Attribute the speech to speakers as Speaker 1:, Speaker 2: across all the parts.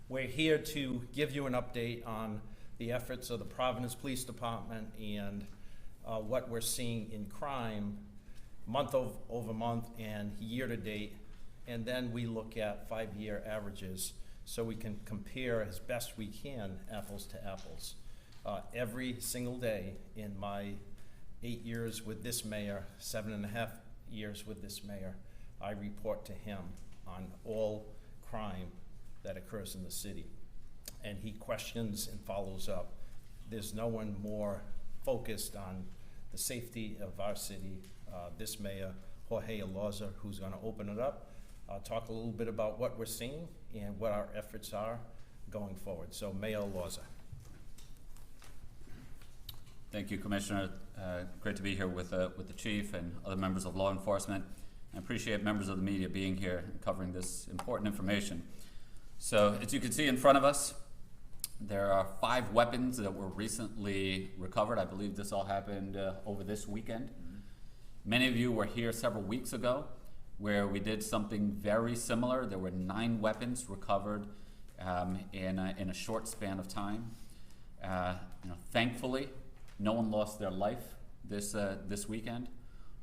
Speaker 1: We're here to give you an update on the efforts of the Providence Police Department and what we're seeing in crime month over month and year to date. And then we look at 5-year averages so we can compare as best we can apples to apples. Every single day in my 8 years with this mayor, 7.5 years with this mayor, I report to him on all crime that occurs in the city. And he questions and follows up. There's no one more focused on the safety of our city. This mayor, Jorge Elorza, who's gonna open it up, talk a little bit about what we're seeing and what our efforts are going forward. So Mayor Elorza.
Speaker 2: Thank you, Commissioner. Great to be here with the Chief and other members of law enforcement. I appreciate members of the media being here and covering this important information. So, as you can see in front of us, there are 5 weapons that were recently recovered. I believe this all happened over this weekend. Many of you were here several weeks ago where we did something very similar. There were 9 weapons recovered in a short span of time. Thankfully, no one lost their life this weekend,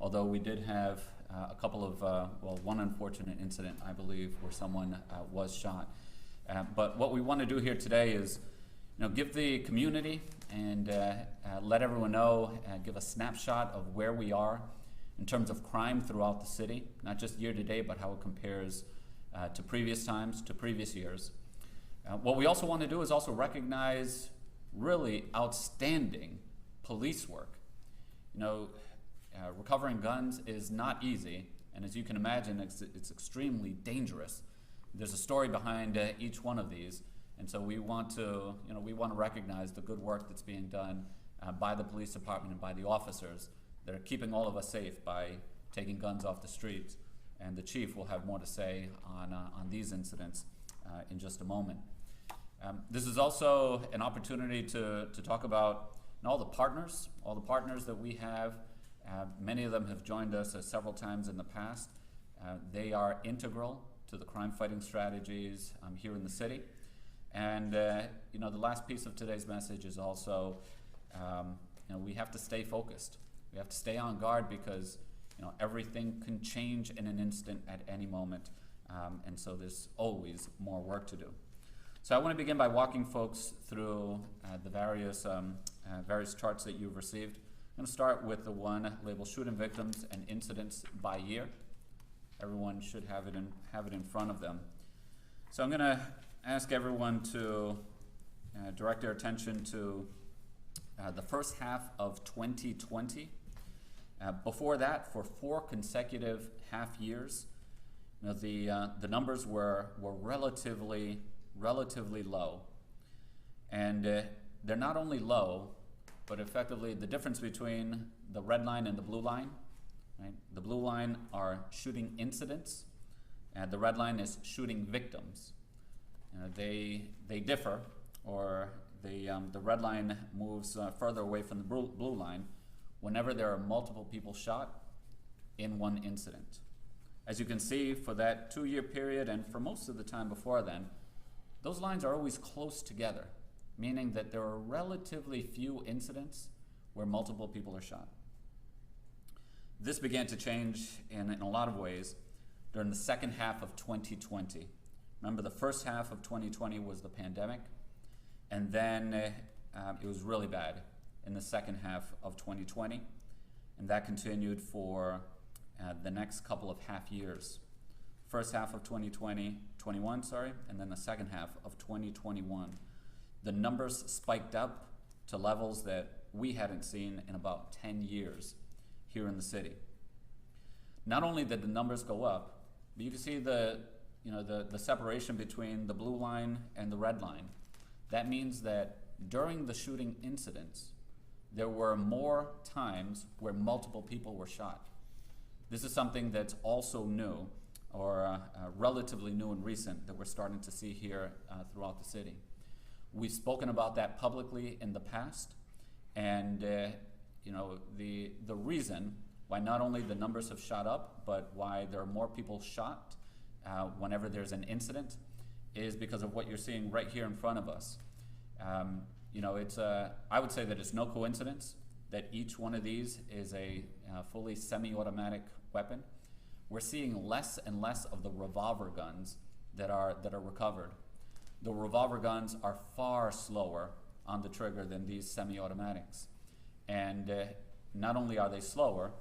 Speaker 2: although we did have a couple of, one unfortunate incident, I believe, where someone was shot. But what we want to do here today is, give the community and let everyone know, give a snapshot of where we are in terms of crime throughout the city, not just year to date, but how it compares to previous times, to previous years. What we also want to do is also recognize really outstanding police work. Recovering guns is not easy, and as you can imagine, it's extremely dangerous. There's a story behind each one of these, and so we want to recognize the good work that's being done by the police department and by the officers that are keeping all of us safe by taking guns off the streets. And the Chief will have more to say on these incidents in just a moment. This is also an opportunity to talk about all the partners that we have. Many of them have joined us several times in the past. They are integral to the crime fighting strategies here in the city. And the last piece of today's message is also, we have to stay focused. We have to stay on guard because everything can change in an instant at any moment. And so there's always more work to do. So I want to begin by walking folks through the various charts that you've received. I'm going to start with the one labeled shooting victims and incidents by year. Everyone should have it in front of them. So I'm going to ask everyone to direct their attention to the first half of 2020. Before that, for 4 consecutive half years, the numbers were relatively low. And they're not only low, but effectively the difference between the red line and the blue line, right? The blue line are shooting incidents, and the red line is shooting victims. They differ, or the red line moves further away from the blue line whenever there are multiple people shot in one incident. As you can see, for that 2-year period, and for most of the time before then, those lines are always close together, meaning that there are relatively few incidents where multiple people are shot. This began to change in a lot of ways during the second half of 2020. Remember, the first half of 2020 was the pandemic, and then it was really bad in the second half of 2020, and that continued for the next couple of half years. First half of 2021, and then the second half of 2021. The numbers spiked up to levels that we hadn't seen in about 10 years here in the city. Not only did the numbers go up, but you can see the separation between the blue line and the red line. That means that during the shooting incidents, there were more times where multiple people were shot. This is something that's also new, or relatively new and recent, that we're starting to see here throughout the city. We've spoken about that publicly in the past, and the reason why not only the numbers have shot up, but why there are more people shot whenever there's an incident, is because of what you're seeing right here in front of us. You know, I would say that it's no coincidence that each one of these is a fully semi-automatic weapon. We're seeing less and less of the revolver guns that are recovered. The revolver guns are far slower on the trigger than these semi-automatics. And not only are they slower,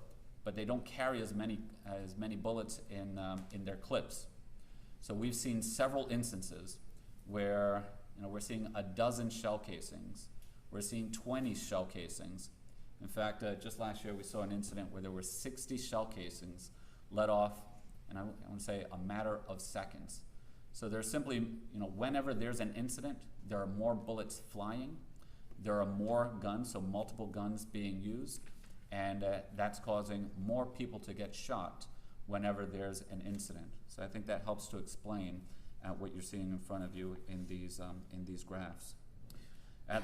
Speaker 2: but they don't carry as many bullets in their clips. So we've seen several instances where we're seeing a dozen shell casings. We're seeing 20 shell casings. In fact, just last year we saw an incident where there were 60 shell casings let off, and I want to say a matter of seconds. So there's simply, whenever there's an incident, there are more bullets flying, there are more guns, so multiple guns being used, and that's causing more people to get shot whenever there's an incident. So I think that helps to explain what you're seeing in front of you in these graphs.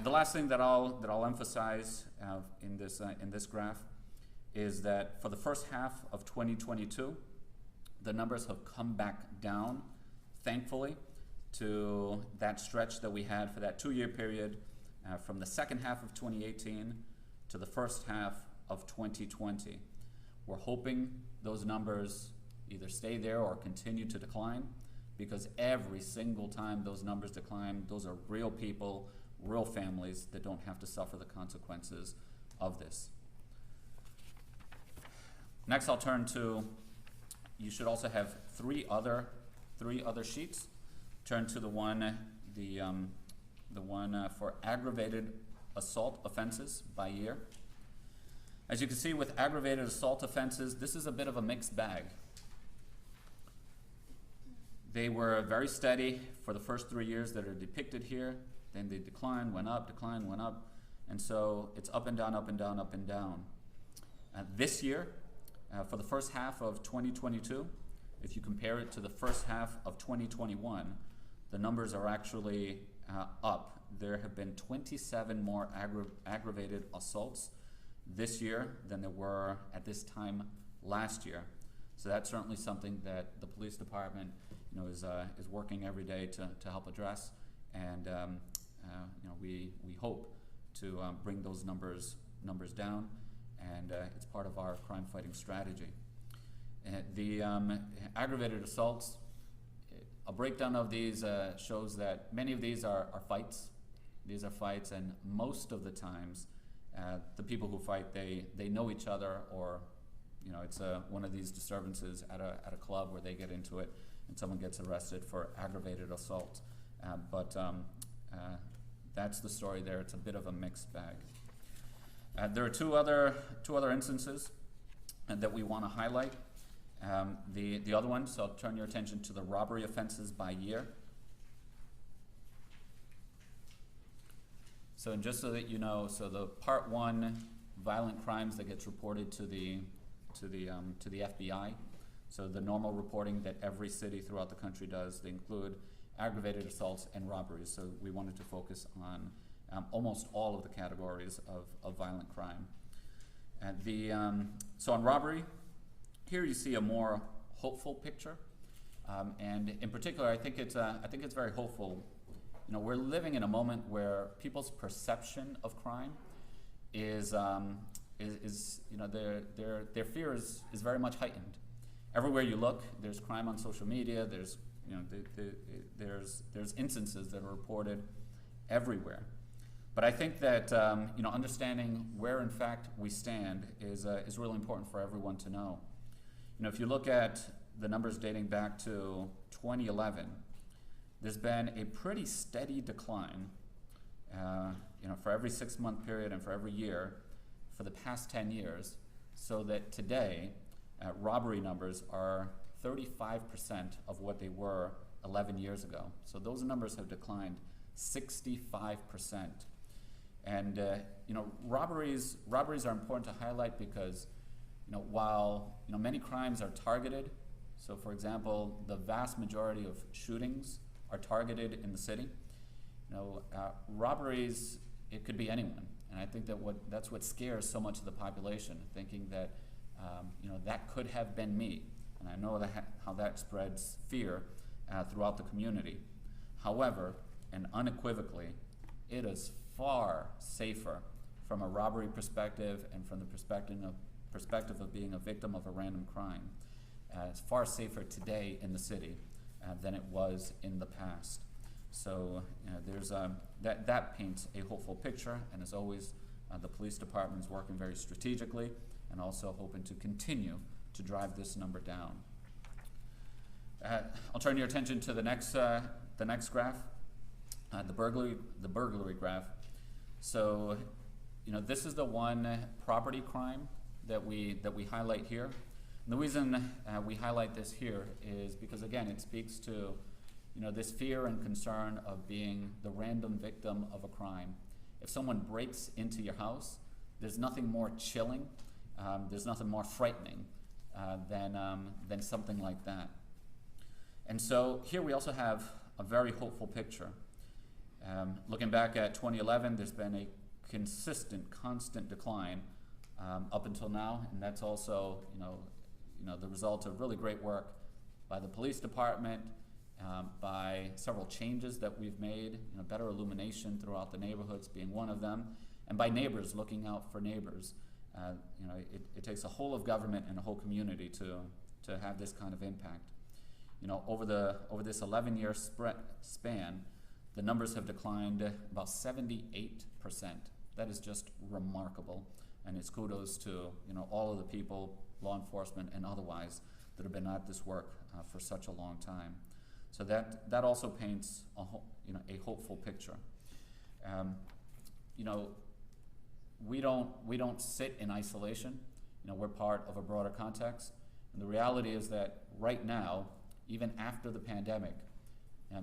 Speaker 2: The last thing that I'll emphasize in this graph is that for the first half of 2022, the numbers have come back down, thankfully, to that stretch that we had for that 2-year period from the second half of 2018 to the first half of 2020. We're hoping those numbers either stay there or continue to decline, because every single time those numbers decline, those are real people, real families that don't have to suffer the consequences of this. Next, I'll turn to, you should also have three other sheets. Turn to the one for aggravated assault offenses by year. As you can see, with aggravated assault offenses, this is a bit of a mixed bag. They were very steady for the first 3 years that are depicted here. Then they declined, went up, and so it's up and down, up and down, up and down. This year, for the first half of 2022, if you compare it to the first half of 2021, the numbers are actually up. There have been 27 more aggravated assaults this year than there were at this time last year. So that's certainly something that the police department is working every day to help address, and we hope to bring those numbers down, and it's part of our crime fighting strategy. The aggravated assaults, a breakdown of these shows that many of these are fights. These are fights, and most of the times the people who fight, they know each other, or it's one of these disturbances at a club where they get into it and someone gets arrested for aggravated assault. But that's the story there. It's a bit of a mixed bag. There are two other instances that we want to highlight. The other one, so I'll turn your attention to the robbery offenses by year. So, and just so that you know, so the Part 1 violent crimes that gets reported to the FBI, so the normal reporting that every city throughout the country does, they include aggravated assaults and robberies. So we wanted to focus on almost all of the categories of violent crime. So on robbery, here you see a more hopeful picture, and in particular, I think it's very hopeful. We're living in a moment where people's perception of crime is their fear is very much heightened. Everywhere you look, there's crime on social media. There's instances that are reported everywhere. But I think that understanding where in fact we stand is really important for everyone to know. If you look at the numbers dating back to 2011, there's been a pretty steady decline, for every 6-month period and for every year for the past 10 years, so that today robbery numbers are 35% of what they were 11 years ago. So those numbers have declined 65%. And robberies are important to highlight because while many crimes are targeted, so for example, the vast majority of shootings are targeted in the city, robberies, it could be anyone. And I think that's what scares so much of the population, thinking that that could have been me. And I know how that spreads fear throughout the community. However, and unequivocally, it is far safer from a robbery perspective and from the perspective of being a victim of a random crime. It's far safer today in the city than it was in the past. So there's that paints a hopeful picture, and as always, the police department is working very strategically and also hoping to continue to drive this number down. I'll turn your attention to the next graph, the burglary graph. So, this is the one property crime that we highlight here. And the reason we highlight this here is because, again, it speaks to this fear and concern of being the random victim of a crime. If someone breaks into your house, there's nothing more chilling, there's nothing more frightening than something like that. And so here we also have a very hopeful picture. Looking back at 2011, there's been a constant decline up until now, and that's also the result of really great work by the police department, by several changes that we've made, better illumination throughout the neighborhoods being one of them, and by neighbors looking out for neighbors. It takes a whole of government and a whole community to have this kind of impact. Over this 11-year span, the numbers have declined about 78%. That is just remarkable, and it's kudos to all of the people, law enforcement and otherwise, that have been at this work for such a long time. So that also paints a hopeful picture. We don't sit in isolation. We're part of a broader context, and the reality is that right now, even after the pandemic,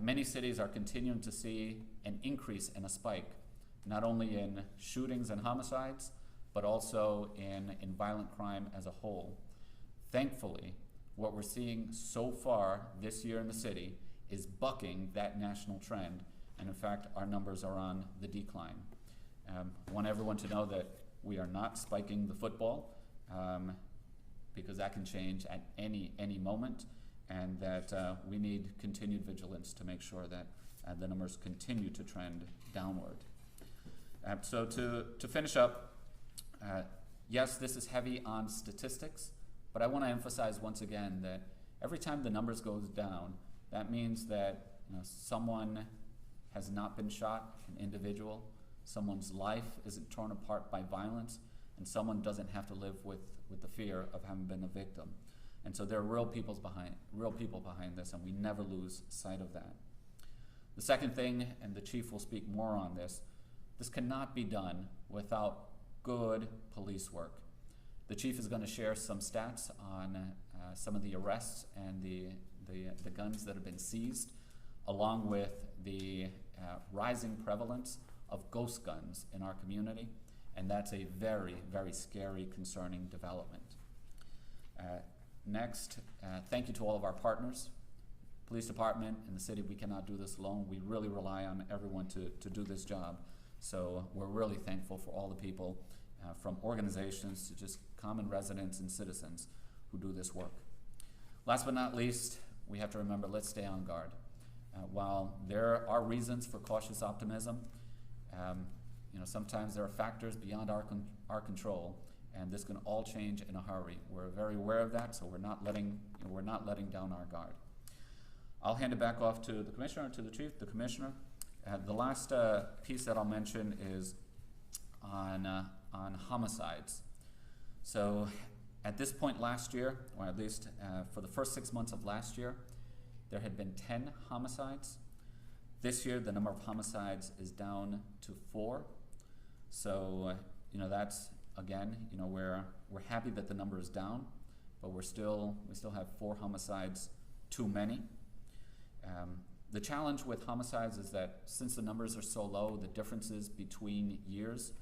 Speaker 2: many cities are continuing to see an increase and a spike, not only in shootings and homicides, but also in violent crime as a whole. Thankfully, what we're seeing so far this year in the city is bucking that national trend, and in fact, our numbers are on the decline. I want everyone to know that we are not spiking the football, because that can change at any moment, and that we need continued vigilance to make sure that the numbers continue to trend downward. So to finish up, yes, this is heavy on statistics, but I want to emphasize once again that every time the numbers goes down, that means that someone has not been shot, an individual, someone's life isn't torn apart by violence, and someone doesn't have to live with the fear of having been a victim. And so there are real people behind this, and we never lose sight of that. The second thing, and the chief will speak more on this cannot be done without good police work. The chief is going to share some stats on some of the arrests and the guns that have been seized, along with the rising prevalence of ghost guns in our community, and that's a very, very scary, concerning development. Next, thank you to all of our partners. Police department and the city, we cannot do this alone. We really rely on everyone to do this job. So we're really thankful for all the people, from organizations to just common residents and citizens who do this work. Last but not least, we have to remember, let's stay on guard. While there are reasons for cautious optimism, sometimes there are factors beyond our control, and this can all change in a hurry. We're very aware of that, so we're not letting down our guard. I'll hand it back off to the commissioner, to the chief, the commissioner. The last piece that I'll mention is on homicides. So at this point last year, or at least for the first 6 months of last year, there had been 10 homicides. This year, the number of homicides is down to 4. So, that's, again, we're happy that the number is down, but we still have 4 homicides too many. The challenge with homicides is that since the numbers are so low, the differences between years,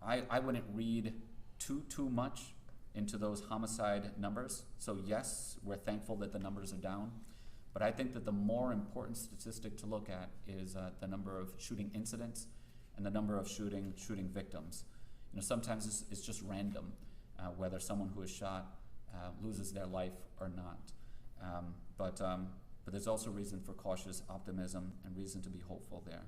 Speaker 2: I wouldn't read too much into those homicide numbers. So yes, we're thankful that the numbers are down, but I think that the more important statistic to look at is the number of shooting incidents and the number of shooting victims. Sometimes it's just random whether someone who is shot loses their life or not. But but there's also reason for cautious optimism and reason to be hopeful there.